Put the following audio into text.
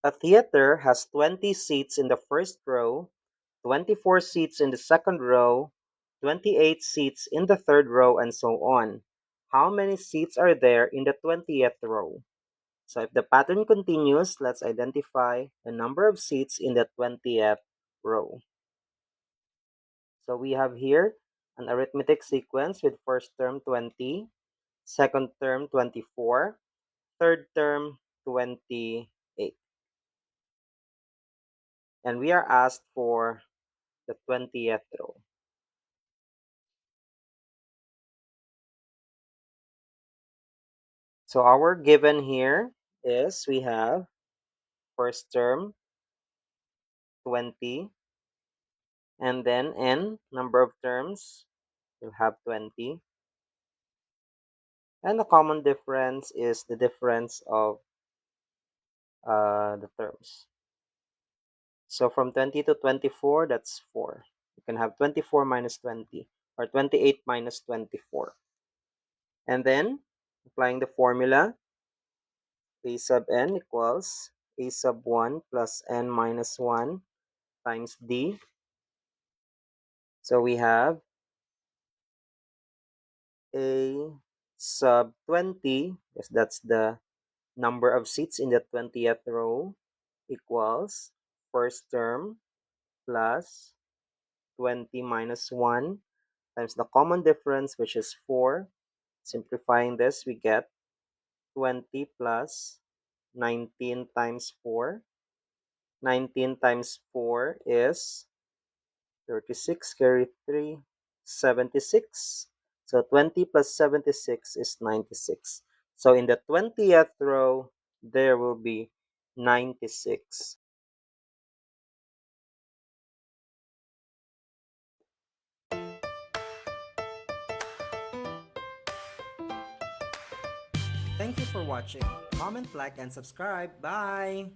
A theater has 20 seats in the first row, 24 seats in the second row, 28 seats in the third row, and so on. How many seats are there in the 20th row? So if the pattern continues, let's identify the number of seats in the 20th row. So we have here an arithmetic sequence with first term 20, second term 24, third term 28. And we are asked for the 20th row. So our given here is we have first term 20, and then n number of terms we'll have 20, and the common difference is the difference of the terms. So from 20 to 24, that's 4. You can have 24 minus 20 or 28 minus 24. And then applying the formula, a sub n equals a sub 1 plus n minus 1 times d. So we have a sub 20, because that's the number of seats in the 20th row, equals first term plus 20 minus 1 times the common difference, which is 4. Simplifying this, we get 20 plus 19 times 4. 19 times 4 is 36, carry 3, 76. So 20 plus 76 is 96. So in the 20th row, there will be 96. Thank you for watching. Comment, like, and subscribe. Bye!